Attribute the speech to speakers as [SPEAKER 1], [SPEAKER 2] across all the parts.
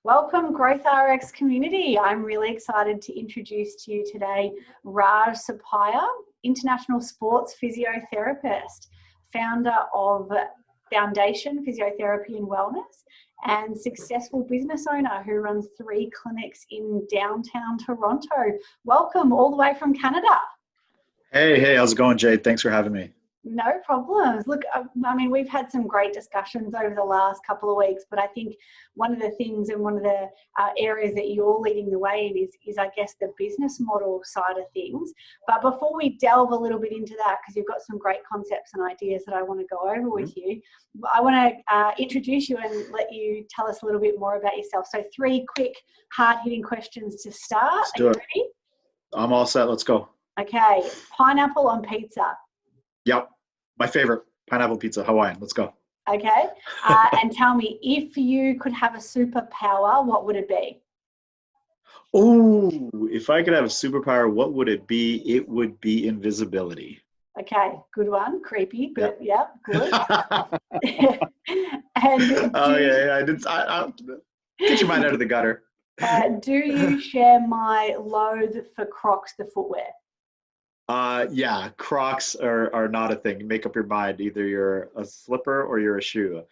[SPEAKER 1] Welcome, Growth RX community. I'm really excited to introduce to you today Raj Suppiah, international sports physiotherapist, founder of Foundation Physiotherapy and Wellness, and successful business owner who runs 3 clinics in downtown Toronto. Welcome all the way from Canada.
[SPEAKER 2] Hey, how's it going, Jade? Thanks for having me.
[SPEAKER 1] No problems. Look, I mean, we've had some great discussions over the last couple of weeks, but I think one of the things and one of the areas that you're leading the way in is, I guess, the business model side of things. But before we delve a little bit into that, because you've got some great concepts and ideas that I want to go over with you, I want to introduce you and let you tell us a little bit more about yourself. So 3 quick, hard-hitting questions to start.
[SPEAKER 2] Let's do it. Ready? I'm all set. Let's go.
[SPEAKER 1] Okay. Pineapple on pizza.
[SPEAKER 2] Yep. My favorite, pineapple pizza, Hawaiian. Let's go.
[SPEAKER 1] Okay. And tell me, if you could have a superpower, what would it be?
[SPEAKER 2] Oh, if I could have a superpower, what would it be? It would be invisibility.
[SPEAKER 1] Okay, good one. Creepy, but
[SPEAKER 2] Yep.
[SPEAKER 1] good.
[SPEAKER 2] And I did. Get your mind out of the gutter.
[SPEAKER 1] Do you share my loathe for Crocs, the footwear?
[SPEAKER 2] Yeah, Crocs are not a thing. Make up your mind. Either you're a slipper or you're a shoe.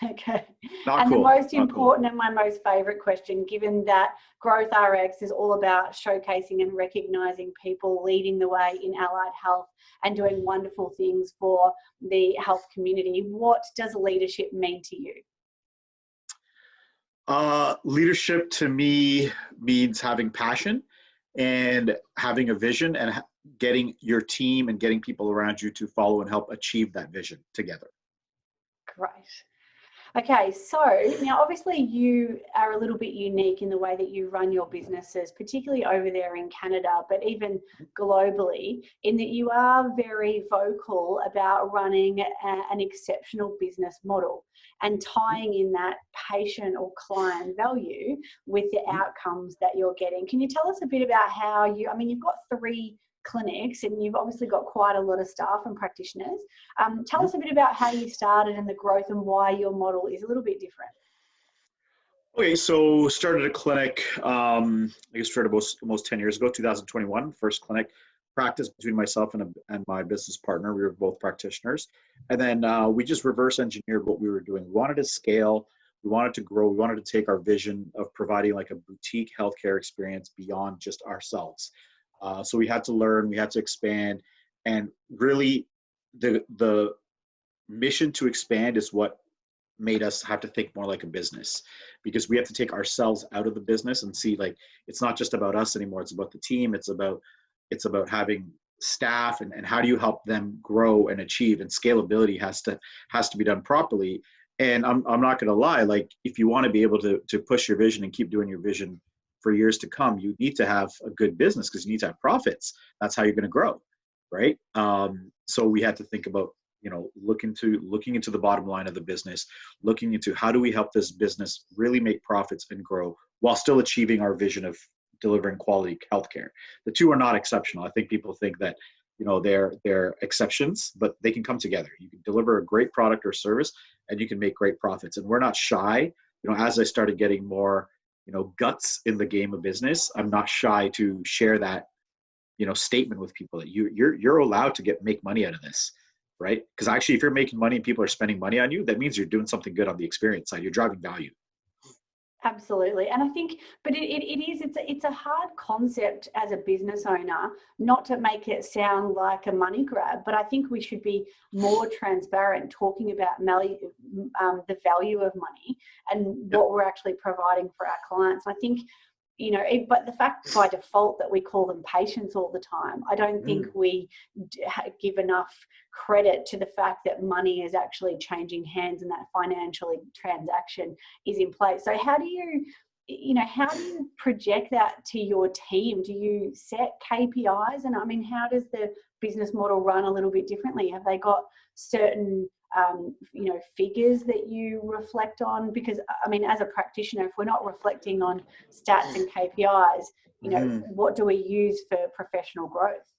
[SPEAKER 1] Okay.
[SPEAKER 2] Not
[SPEAKER 1] and
[SPEAKER 2] cool.
[SPEAKER 1] The most important and my most favorite question, given that Growth RX is all about showcasing and recognizing people leading the way in allied health and doing wonderful things for the health community, what does leadership mean to you?
[SPEAKER 2] Leadership to me means having passion and having a vision and getting your team and getting people around you to follow and help achieve that vision together.
[SPEAKER 1] Great. Okay, so now obviously you are a little bit unique in the way that you run your businesses, particularly over there in Canada, but even globally, in that you are very vocal about running an exceptional business model and tying in that patient or client value with the outcomes that you're getting. Can you tell us a bit about how you've got 3 clinics and you've obviously got quite a lot of staff and practitioners. Tell us a bit about how you started and the growth and why your model is a little bit different.
[SPEAKER 2] Okay, so started a clinic, started almost 10 years ago, 2021, first clinic practice between myself and my business partner. We were both practitioners. And then we just reverse engineered what we were doing. We wanted to scale, we wanted to grow, we wanted to take our vision of providing like a boutique healthcare experience beyond just ourselves. So we had to learn, we had to expand, and really the mission to expand is what made us have to think more like a business, because we have to take ourselves out of the business and see like it's not just about us anymore. It's about the team. It's about having staff and how do you help them grow and achieve, and scalability has to be done properly. And I'm not going to lie, like if you want to be able to push your vision and keep doing your vision for years to come, you need to have a good business because you need to have profits. That's how you're going to grow, right? So we had to think about, looking into the bottom line of the business, looking into how do we help this business really make profits and grow while still achieving our vision of delivering quality healthcare. The 2 are not exceptional. I think people think that, they're exceptions, but they can come together. You can deliver a great product or service and you can make great profits. And we're not shy. As I started getting more guts in the game of business, I'm not shy to share that, statement with people that you're allowed to make money out of this, right? Because actually, if you're making money and people are spending money on you, that means you're doing something good on the experience side. You're driving value.
[SPEAKER 1] Absolutely. And I think, but it's a hard concept as a business owner, not to make it sound like a money grab, but I think we should be more transparent talking about the value of money and what we're actually providing for our clients. And I think, but the fact by default that we call them patients all the time, I don't think we give enough credit to the fact that money is actually changing hands and that financial transaction is in place. So how do you project that to your team? Do you set KPIs? And how does the business model run a little bit differently? Have they got certain figures that you reflect on? Because as a practitioner, if we're not reflecting on stats and KPIs, what do we use for professional growth?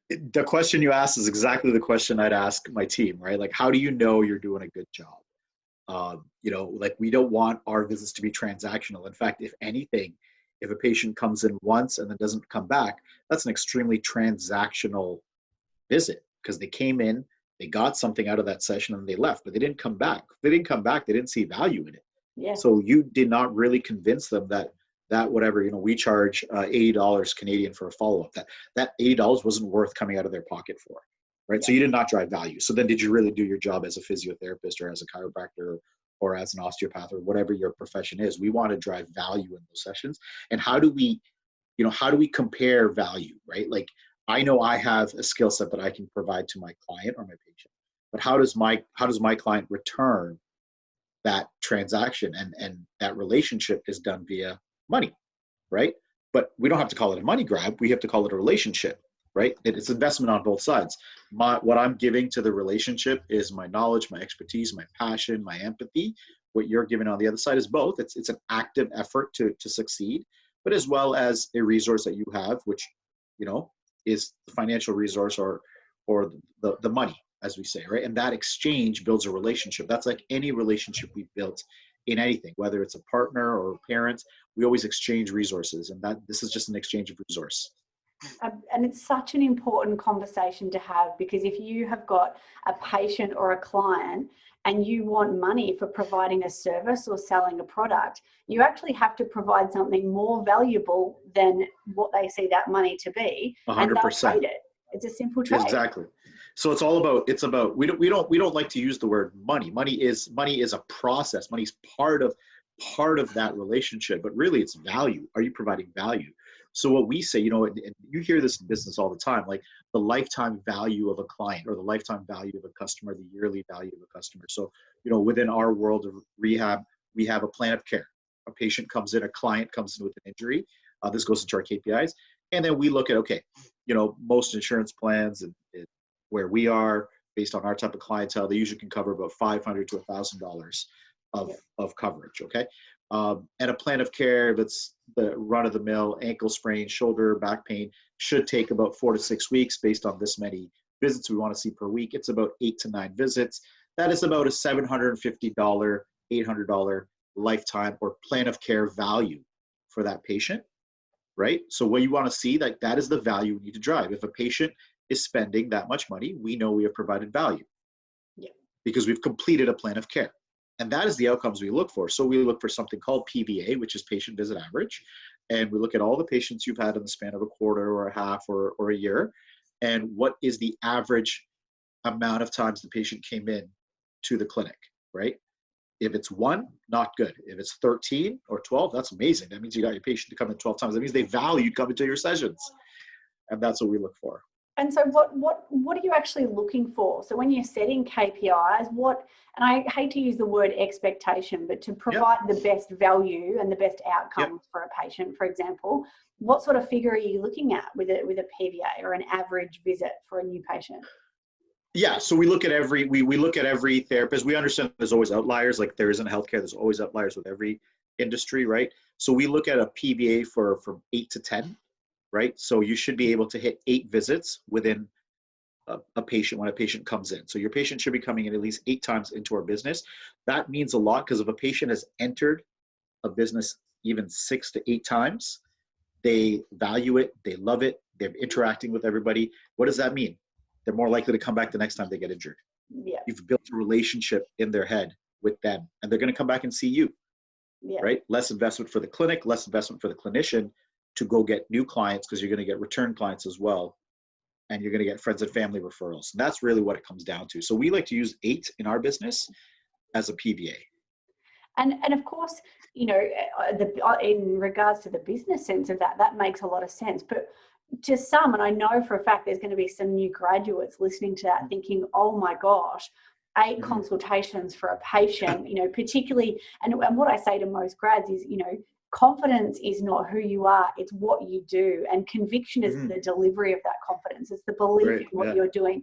[SPEAKER 2] The question you asked is exactly the question I'd ask my team, right? Like, how do you know you're doing a good job? Like we don't want our visits to be transactional. In fact, if anything, if a patient comes in once and then doesn't come back, that's an extremely transactional visit because they came in, they got something out of that session and they left, but they didn't come back. If they didn't come back, they didn't see value in it.
[SPEAKER 1] Yeah.
[SPEAKER 2] So you did not really convince them that whatever, we charge $80 Canadian for a follow-up, that $80 wasn't worth coming out of their pocket for, right?
[SPEAKER 1] Yeah.
[SPEAKER 2] So you did not drive value. So then did you really do your job as a physiotherapist or as a chiropractor or as an osteopath or whatever your profession is? We want to drive value in those sessions. And how do we compare value, right? Like I know I have a skill set that I can provide to my client or my patient, but how does my client return that transaction? And that relationship is done via money, right? But we don't have to call it a money grab. We have to call it a relationship, right? It's investment on both sides. What I'm giving to the relationship is my knowledge, my expertise, my passion, my empathy. What you're giving on the other side is both. It's an active effort to succeed, but as well as a resource that you have, which, is the financial resource or the money, as we say, right? And that exchange builds a relationship. That's like any relationship we've built in anything, whether it's a partner or parents, we always exchange resources, and this is just an exchange of resource.
[SPEAKER 1] And it's such an important conversation to have, because if you have got a patient or a client and you want money for providing a service or selling a product, you actually have to provide something more valuable than what they see that money to be.
[SPEAKER 2] 100%.
[SPEAKER 1] And they'll trade it. It's a simple trade.
[SPEAKER 2] Exactly. So it's about we don't like to use the word money. Money is a process. Money is part of that relationship, but really it's value. Are you providing value? So what we say, and you hear this in business all the time, like the lifetime value of a client or the lifetime value of a customer, the yearly value of a customer. So, within our world of rehab, we have a plan of care. A patient comes in, a client comes in with an injury. This goes into our KPIs. And then we look at, okay, most insurance plans and where we are based on our type of clientele, they usually can cover about $500 to $1,000 of coverage. Okay. And a plan of care that's the run-of-the-mill ankle sprain, shoulder, back pain should take about 4 to 6 weeks based on this many visits we want to see per week. It's about 8 to 9 visits. That is about a $750, $800 lifetime or plan of care value for that patient, right? So what you want to see, that is the value we need to drive. If a patient is spending that much money, we know we have provided value because we've completed a plan of care. And that is the outcomes we look for. So we look for something called PVA, which is patient visit average. And we look at all the patients you've had in the span of a quarter or a half or a year. And what is the average amount of times the patient came in to the clinic, right? If it's 1, not good. If it's 13 or 12, that's amazing. That means you got your patient to come in 12 times. That means they valued coming to your sessions. And that's what we look for.
[SPEAKER 1] And so what are you actually looking for? So when you're setting KPIs, and I hate to use the word expectation, but to provide the best value and the best outcomes for a patient, for example, what sort of figure are you looking at with a PVA or an average visit for a new patient?
[SPEAKER 2] Yeah, so we look at every therapist. We understand there's always outliers, like there is in healthcare. There's always outliers with every industry, right? So we look at a PVA from 8 to 10. Right? So you should be able to hit 8 visits within a patient when a patient comes in. So your patient should be coming in at least 8 times into our business. That means a lot because if a patient has entered a business even 6 to 8 times, they value it, they love it, they're interacting with everybody. What does that mean? They're more likely to come back the next time they get injured.
[SPEAKER 1] Yeah.
[SPEAKER 2] You've built a relationship in their head with them, and they're going to come back and see you. Yeah. Right? Less investment for the clinic, less investment for the clinician to go get new clients because you're going to get return clients as well. And you're going to get friends and family referrals. And that's really what it comes down to. So we like to use 8 in our business as a PVA.
[SPEAKER 1] And of course, in regards to the business sense of that makes a lot of sense. But to some, and I know for a fact there's going to be some new graduates listening to that thinking, oh my gosh, 8 consultations for a patient, particularly, and what I say to most grads is, confidence is not who you are, it's what you do. And conviction is the delivery of that confidence. It's the belief in what you're doing.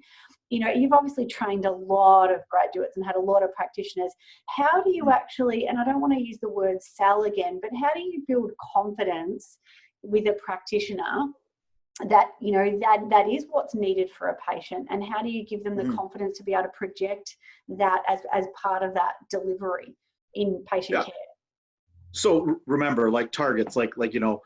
[SPEAKER 1] You've obviously trained a lot of graduates and had a lot of practitioners. How do you actually, and I don't want to use the word sell again, but how do you build confidence with a practitioner that, you know, that is what's needed for a patient, and how do you give them the confidence to be able to project that as part of that delivery in patient care?
[SPEAKER 2] So remember, like targets, like you know,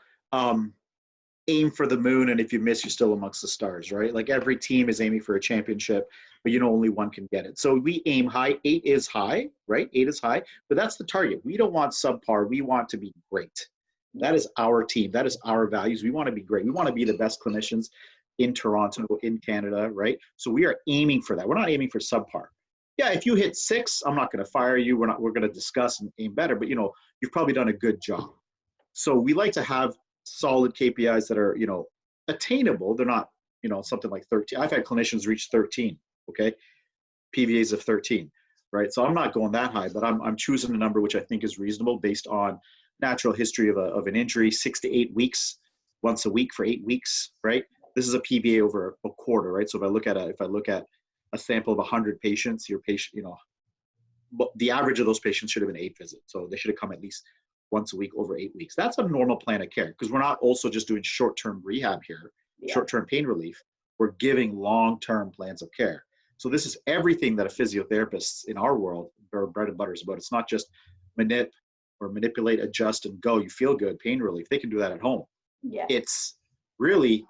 [SPEAKER 2] aim for the moon, and if you miss, you're still amongst the stars, right? Like every team is aiming for a championship, but you know only one can get it. So we aim high. 8 is high, right? 8 is high, but that's the target. We don't want subpar. We want to be great. That is our team. That is our values. We want to be great. We want to be the best clinicians in Toronto, in Canada, right? So we are aiming for that. We're not aiming for subpar. Yeah, if you hit 6, I'm not going to fire you. We're going to discuss and aim better, but you know, you've probably done a good job. So we like to have solid KPIs that are, you know, attainable. They're not, you know, something like 13. I've had clinicians reach 13, okay? PVAs of 13, right? So I'm not going that high, but I'm choosing a number which I think is reasonable based on natural history of an injury, 6 to 8 weeks, once a week for 8 weeks, right? This is a PVA over a quarter, right? So if I look at a sample of 100 patients, your patient, you know, the average of those patients should have been 8 visits. So they should have come at least once a week over 8 weeks. That's a normal plan of care, because we're not also just doing short-term rehab here, short-term pain relief. We're giving long-term plans of care. So this is everything that a physiotherapist in our world, our bread and butter, is about. It's not just manipulate, adjust, and go. You feel good, pain relief. They can do that at home.
[SPEAKER 1] Yeah.
[SPEAKER 2] It's really,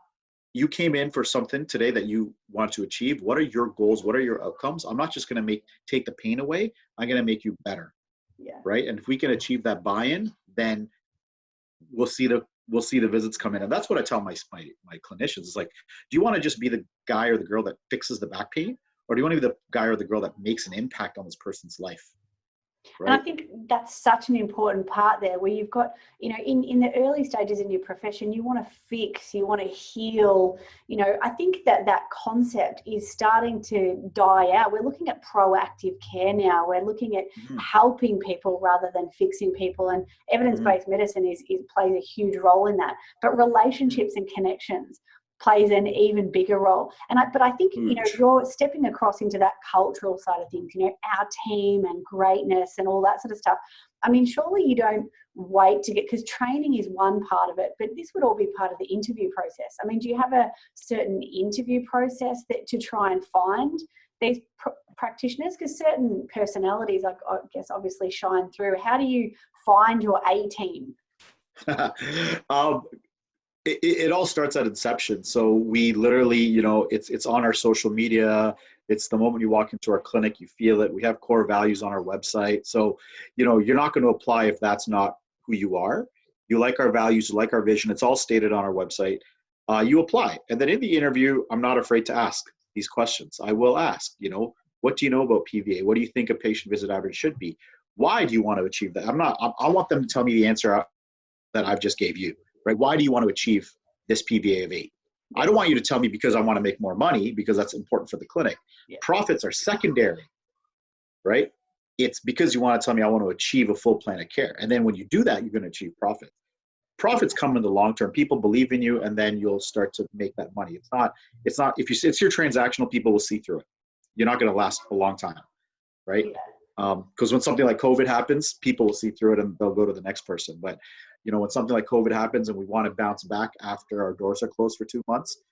[SPEAKER 2] you came in for something today that you want to achieve. What are your goals? What are your outcomes? I'm not just going to take the pain away. I'm going to make you better.
[SPEAKER 1] Yeah.
[SPEAKER 2] Right. And if we can achieve that buy-in, then we'll see the visits come in. And that's what I tell my clinicians. It's like, do you want to just be the guy or the girl that fixes the back pain? Or do you want to be the guy or the girl that makes an impact on this person's life? Right?
[SPEAKER 1] And I think that's such an important part there, where you've got, you know, in the early stages in your profession, you want to fix, you want to heal. You know, I think that concept is starting to die out. We're looking at proactive care now. We're looking at helping people rather than fixing people. And evidence-based medicine plays a huge role in that. But relationships and connections plays an even bigger role. But I think, you know, you're stepping across into that cultural side of things, you know, our team and greatness and all that sort of stuff. I mean, surely you don't wait to get, because training is one part of it, but this would all be part of the interview process. I mean, do you have a certain interview process that to try and find these practitioners? Because certain personalities, I guess, obviously shine through. How do you find your A team?
[SPEAKER 2] It all starts at inception. So we literally, you know, it's on our social media. It's the moment you walk into our clinic, you feel it. We have core values on our website. So, you know, you're not going to apply if that's not who you are. You like our values, you like our vision. It's all stated on our website. You apply. And then in the interview, I'm not afraid to ask these questions. I will ask, you know, what do you know about PVA? What do you think a patient visit average should be? Why do you want to achieve that? I want them to tell me the answer that I've just gave you. Right? Why do you want to achieve this PVA of 8? I don't want you to tell me because I want to make more money, because that's important for the clinic. Yeah. Profits are secondary, right? It's because you want to tell me I want to achieve a full plan of care. And then when you do that, you're going to achieve profit. Profits come in the long term. People believe in you, and then you'll start to make that money. It's not, it's your transactional, people will see through it. You're not going to last a long time, right? Because when something like COVID happens, people will see through it and they'll go to the next person. But you know, when something like COVID happens and we want to bounce back after our doors are closed for 2 months,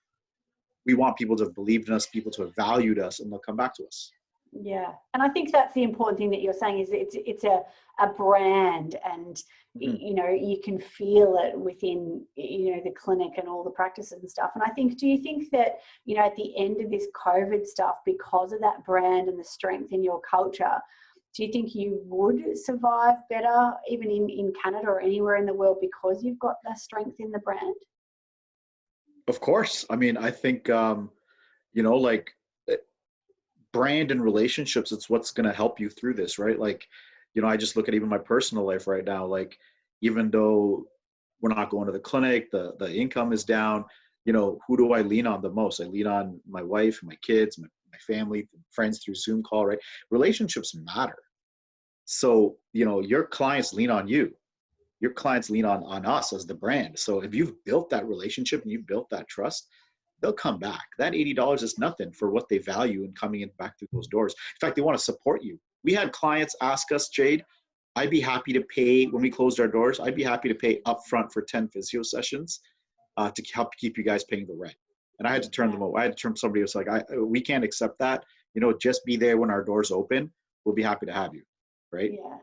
[SPEAKER 2] we want people to have believed in us, people to have valued us, and they'll come back to us.
[SPEAKER 1] Yeah. And I think that's the important thing that you're saying, is it's a brand, and you know, you can feel it within, you know, the clinic and all the practices and stuff. And I think, do you think that, you know, at the end of this COVID stuff, because of that brand and the strength in your culture, do you think you would survive better even in Canada or anywhere in the world because you've got the strength in the brand?
[SPEAKER 2] Of course. I mean, I think, you know, like brand and relationships, it's what's going to help you through this, right? Like, you know, I just look at even my personal life right now. Like, even though we're not going to the clinic, the income is down, you know, who do I lean on the most? I lean on my wife, my kids, my family, friends through Zoom call, right? Relationships matter. So, you know, your clients lean on you. Your clients lean on us as the brand. So if you've built that relationship and you've built that trust, they'll come back. That $80 is nothing for what they value in coming in back through those doors. In fact, they want to support you. We had clients ask us, Jade, I'd be happy to pay, when we closed our doors, I'd be happy to pay upfront for 10 physio sessions to help keep you guys paying the rent. And I had to turn them over. I had to turn somebody who was like, we can't accept that. Just be there when our doors open. We'll be happy to have you. Right.
[SPEAKER 1] Yeah.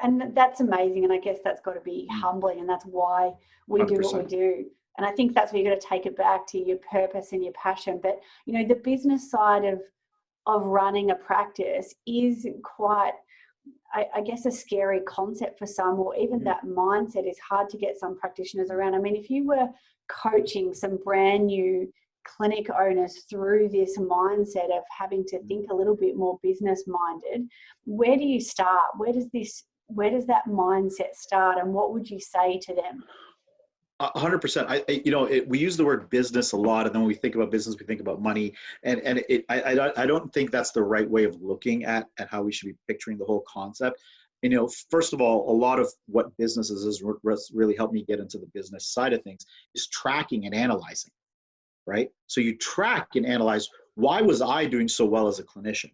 [SPEAKER 1] And that's amazing. And I guess that's got to be humbling. And that's why we
[SPEAKER 2] 100%.
[SPEAKER 1] do what we do. And I think that's where you've got to take it back to your purpose and your passion. But, the business side of running a practice is quite, I guess, a scary concept for some, or even that mindset is hard to get some practitioners around. I mean, if you were coaching some brand new clinic owners through this mindset of having to think a little bit more business minded, where do you start? Where does that mindset start, and what would you say to them?
[SPEAKER 2] 100%. We use the word business a lot, and then when we think about business, we think about money, and I don't think that's the right way of looking at how we should be picturing the whole concept. First of all, a lot of what businesses has really helped me get into the business side of things is tracking and analyzing, right? So you track and analyze, why was I doing so well as a clinician?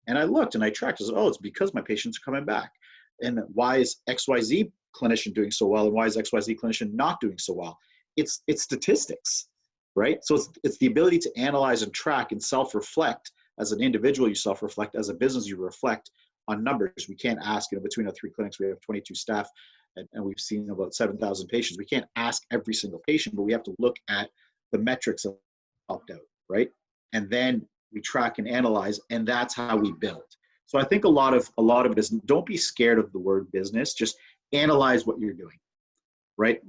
[SPEAKER 2] And I looked and I tracked, I said, it's because my patients are coming back. And why is XYZ clinician doing so well, and why is XYZ clinician not doing so well? It's statistics, right? So it's the ability to analyze and track and self-reflect. As an individual, you self-reflect. As a business, you reflect on numbers. We can't ask, between our 3 clinics, we have 22 staff, and we've seen about 7,000 patients. We can't ask every single patient, but we have to look at the metrics of helped out, right? And then we track and analyze, and that's how we build. So I think a lot of it is, don't be scared of the word business. Just analyze what you're doing, right?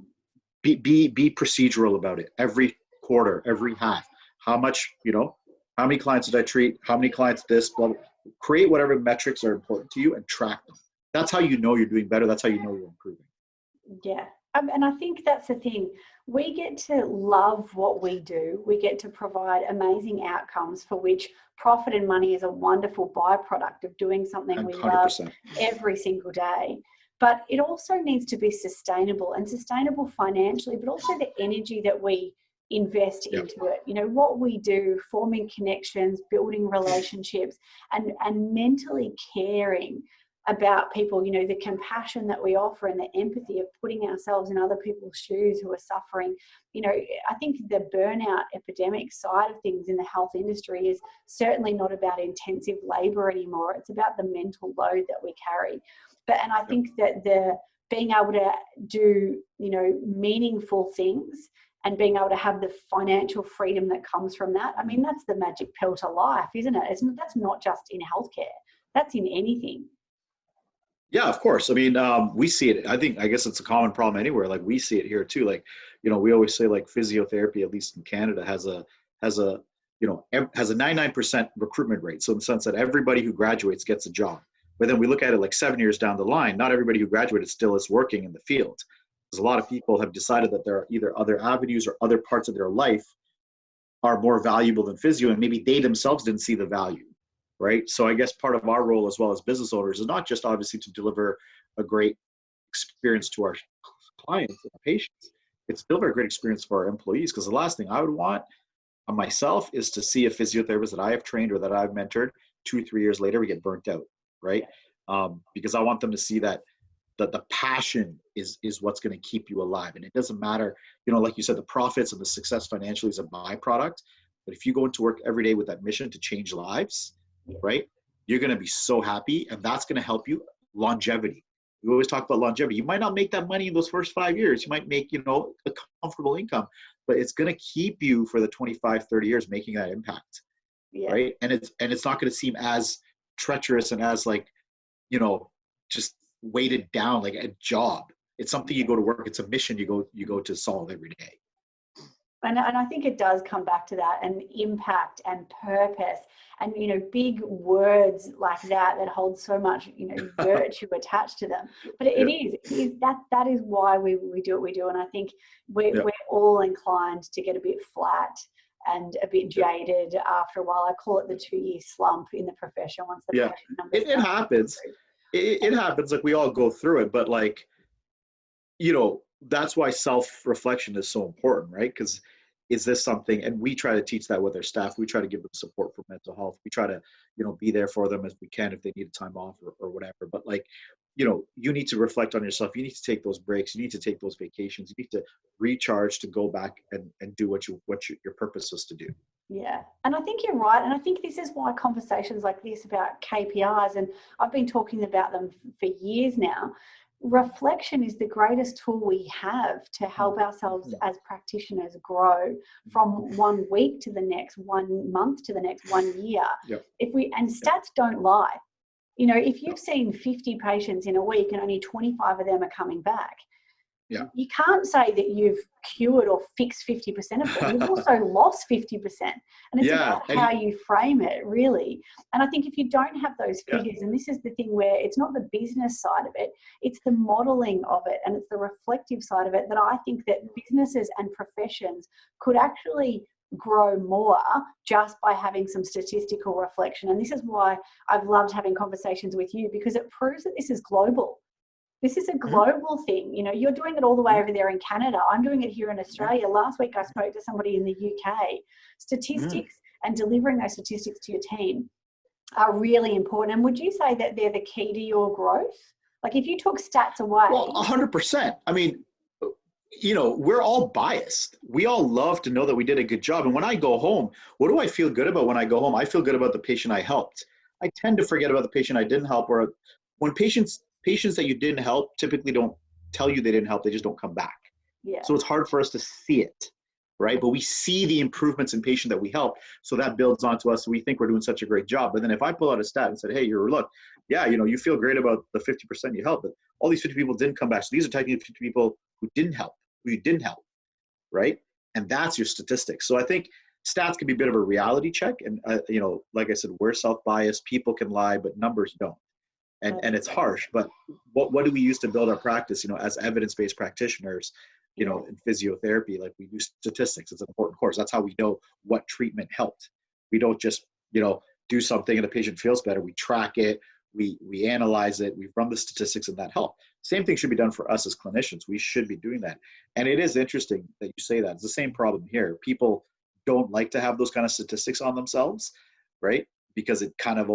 [SPEAKER 2] Be procedural about it. Every quarter, every half, how much, how many clients did I treat? How many clients this? Blah, blah. Create whatever metrics are important to you and track them. That's how you know you're doing better. That's how you know you're improving.
[SPEAKER 1] Yeah. And I think that's the thing. We get to love what we do. We get to provide amazing outcomes for which profit and money is a wonderful byproduct of doing something we
[SPEAKER 2] 100%.
[SPEAKER 1] love every single day. But it also needs to be sustainable, and sustainable financially, but also the energy that we invest into it. What we do, forming connections, building relationships, and mentally caring about people, the compassion that we offer and the empathy of putting ourselves in other people's shoes who are suffering. I think the burnout epidemic side of things in the health industry is certainly not about intensive labor anymore. It's about the mental load that we carry. And I think that the being able to do, meaningful things and being able to have the financial freedom that comes from that, I mean, that's the magic pill to life, isn't it? That's not just in healthcare. That's in anything.
[SPEAKER 2] Yeah, of course. I mean, we see it. I guess it's a common problem anywhere. Like, we see it here too. Like, we always say, like, physiotherapy, at least in Canada, has a 99% recruitment rate. So in the sense that everybody who graduates gets a job. But then we look at it like 7 years down the line, not everybody who graduated still is working in the field. Because a lot of people have decided that there are either other avenues or other parts of their life are more valuable than physio, and maybe they themselves didn't see the value. Right. So I guess part of our role as well as business owners is not just obviously to deliver a great experience to our clients and patients. It's deliver a great experience for our employees, because the last thing I would want myself is to see a physiotherapist that I have trained or that I've mentored 2-3 years later, we get burnt out. Right. Because I want them to see that the passion is what's going to keep you alive. And it doesn't matter, like you said, the profits and the success financially is a byproduct. But if you go into work every day with that mission to change lives, right, you're going to be so happy, and that's going to help you longevity. We always talk about longevity. You might not make that money in those first 5 years. You might make, a comfortable income, but it's going to keep you for the 25, 30 years making that impact. Yeah. Right. And it's not going to seem as treacherous and as just weighted down like a job. It's something you go to work. It's a mission you go to solve every day.
[SPEAKER 1] And I think it does come back to that, and impact and purpose and, big words like that hold so much, virtue attached to them. But it is that is why we do what we do. And I think we're all inclined to get a bit flat and a bit jaded after a while. I call it the 2-year slump in the profession once the patient numbers
[SPEAKER 2] it happens. It happens. Like, we all go through it, but that's why self-reflection is so important, right? Because is this something, and we try to teach that with our staff. We try to give them support for mental health. We try to, be there for them as we can if they need a time off or whatever. But you need to reflect on yourself. You need to take those breaks. You need to take those vacations. You need to recharge to go back and do what your purpose was to do.
[SPEAKER 1] Yeah. And I think you're right. And I think this is why conversations like this about KPIs, and I've been talking about them for years now, reflection is the greatest tool we have to help ourselves as practitioners grow from 1 week to the next, 1 month to the next, 1 year.
[SPEAKER 2] Yep.
[SPEAKER 1] And stats don't lie. If you've seen 50 patients in a week and only 25 of them are coming back, you can't say that you've cured or fixed 50% of them. You've also lost 50%. And it's about how you frame it, really. And I think if you don't have those figures, and this is the thing where it's not the business side of it, it's the modeling of it and it's the reflective side of it, that I think that businesses and professions could actually grow more just by having some statistical reflection. And this is why I've loved having conversations with you, because it proves that this is global. This is a global thing. You're doing it all the way over there in Canada. I'm doing it here in Australia. Last week I spoke to somebody in the UK. Statistics and delivering those statistics to your team are really important. And would you say that they're the key to your growth? Like if you took stats away.
[SPEAKER 2] Well, 100%. I mean, we're all biased. We all love to know that we did a good job. And when I go home, what do I feel good about when I go home? I feel good about the patient I helped. I tend to forget about the patient I didn't help, or when patients that you didn't help typically don't tell you they didn't help, they just don't come back.
[SPEAKER 1] Yeah.
[SPEAKER 2] So it's hard for us to see it, right? But we see the improvements in patient that we help, so that builds onto us. So we think we're doing such a great job. But then if I pull out a stat and said, hey, you feel great about the 50% you helped, but all these 50 people didn't come back. So these are technically 50 people who you didn't help, right? And that's your statistics. So I think stats can be a bit of a reality check. And, like I said, we're self-biased. People can lie, but numbers don't. And it's harsh, but what do we use to build our practice? As evidence-based practitioners, in physiotherapy, like we do statistics. It's an important course. That's how we know what treatment helped. We don't just, do something and the patient feels better. We track it, we analyze it, we run the statistics, and that help. Same thing should be done for us as clinicians. We should be doing that. And it is interesting that you say that. It's the same problem here. People don't like to have those kind of statistics on themselves, right? Because it kind of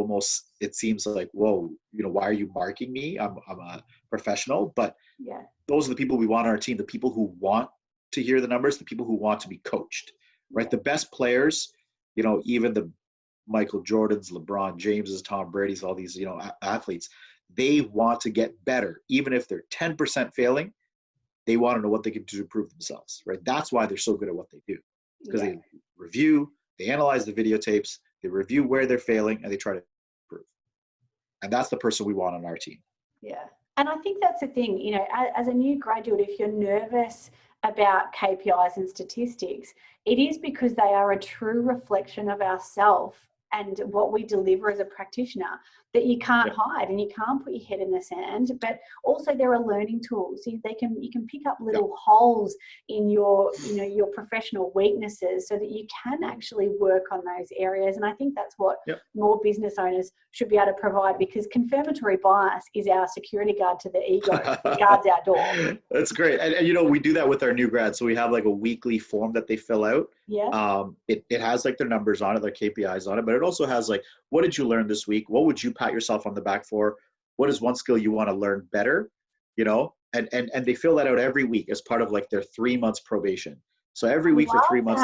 [SPEAKER 2] it seems like, whoa, why are you marking me? I'm a professional. But those are the people we want on our team, the people who want to hear the numbers, the people who want to be coached, right? The best players, even the Michael Jordans, LeBron Jameses, Tom Brady's, all these, athletes, they want to get better. Even if they're 10% failing, they want to know what they can do to improve themselves, right? That's why they're so good at what they do, because they review, they analyze the videotapes, they review where they're failing, and they try to improve. And that's the person we want on our team.
[SPEAKER 1] Yeah. And I think that's the thing, as a new graduate, if you're nervous about KPIs and statistics, it is because they are a true reflection of ourselves and what we deliver as a practitioner, that you can't hide and you can't put your head in the sand. But also there are learning tools. You can pick up little holes in your professional weaknesses so that you can actually work on those areas. And I think that's what more business owners should be able to provide, because confirmatory bias is our security guard to the ego. It guards our door.
[SPEAKER 2] That's great. And we do that with our new grads. So we have like a weekly form that they fill out.
[SPEAKER 1] Yeah.
[SPEAKER 2] It has like their numbers on it, their KPIs on it, but it also has like, what did you learn this week? What would you pat yourself on the back for? What is one skill you want to learn better? And they fill that out every week as part of like their 3 months probation. So every week for 3 months,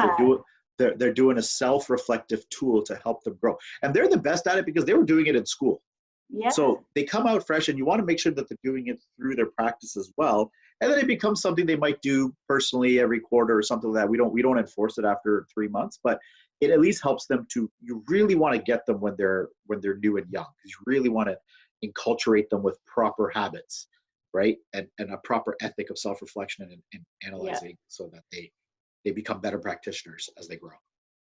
[SPEAKER 2] they're doing a self-reflective tool to help them grow. And they're the best at it because they were doing it in school.
[SPEAKER 1] Yeah.
[SPEAKER 2] So they come out fresh, and you want to make sure that they're doing it through their practice as well. And then it becomes something they might do personally every quarter or something like that. We don't enforce it after 3 months, but it at least helps them to, you really want to get them when they're new and young, because you really want to enculturate them with proper habits, right? And a proper ethic of self-reflection and analyzing, so that they become better practitioners as they grow.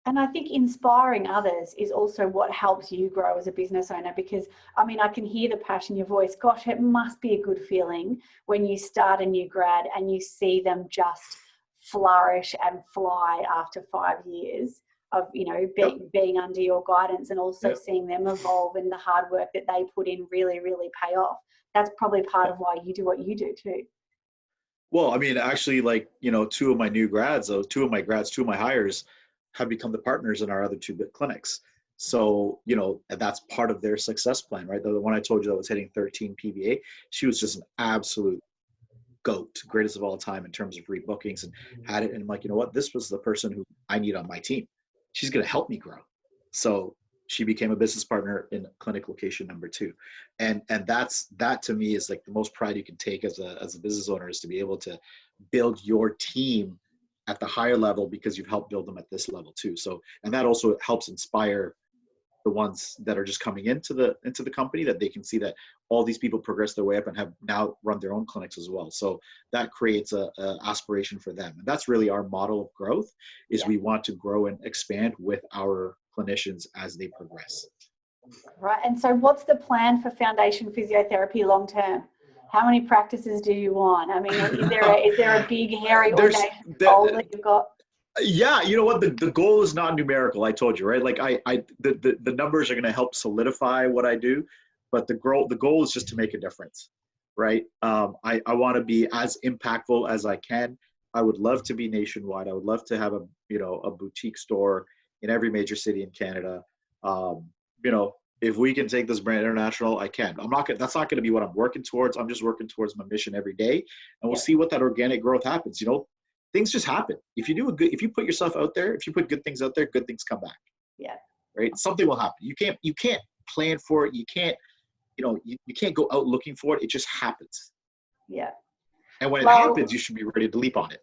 [SPEAKER 1] And I think inspiring others is also what helps you grow as a business owner, because I can hear the passion in your voice. Gosh, it must be a good feeling when you start a new grad and you see them just flourish and fly after 5 years of, being under your guidance, and also seeing them evolve and the hard work that they put in really, really pay off. That's probably part of why you do what you do too.
[SPEAKER 2] Well, actually, like, two of my hires have become the partners in our other 2 clinics. So, you know, and that's part of their success plan, right? The one I told you that was hitting 13 PVA, she was just an absolute GOAT, greatest of all time in terms of rebookings, and had it. And I'm like, you know what? This was the person who I need on my team. She's going to help me grow. So she became a business partner in clinic location number 2. And that to me is like the most pride you can take as a business owner, is to be able to build your team at the higher level because you've helped build them at this level too. So, and that also helps inspire the ones that are just coming into the company, that they can see that all these people progress their way up and have now run their own clinics as well. So that creates a aspiration for them. And that's really our model of growth, is we want to grow and expand with our clinicians as they progress.
[SPEAKER 1] Right. And so what's the plan for Foundation Physiotherapy long term? How many practices do you want? I mean, is there a big, hairy, audacious goal that you've got?
[SPEAKER 2] Yeah, you know what? The goal is not numerical. I told you, right? Like the numbers are going to help solidify what I do, but the goal is just to make a difference, right? I want to be as impactful as I can. I would love to be nationwide. I would love to have a boutique store in every major city in Canada. If we can take this brand international, I can. That's not going to be what I'm working towards. I'm just working towards my mission every day, and we'll see what that organic growth happens. You know, things just happen. If you put yourself out there, if you put good things out there, good things come back.
[SPEAKER 1] Yeah.
[SPEAKER 2] Right. Something will happen. You can't plan for it. You can't go out looking for it. It just happens.
[SPEAKER 1] Yeah.
[SPEAKER 2] And when it happens, you should be ready to leap on it.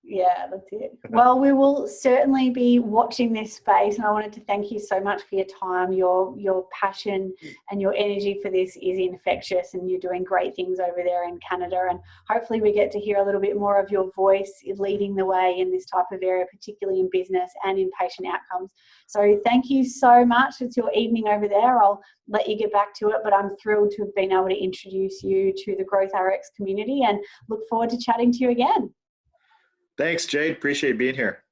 [SPEAKER 1] Yeah, that's it. Well, we will certainly be watching this space, and I wanted to thank you so much for your time. Your passion and your energy for this is infectious, and you're doing great things over there in Canada, and hopefully we get to hear a little bit more of your voice leading the way in this type of area, particularly in business and in patient outcomes. So thank you so much. It's your evening over there. I'll let you get back to it, but I'm thrilled to have been able to introduce you to the Growth RX community, and look forward to chatting to you again.
[SPEAKER 2] Thanks, Jade. Appreciate being here.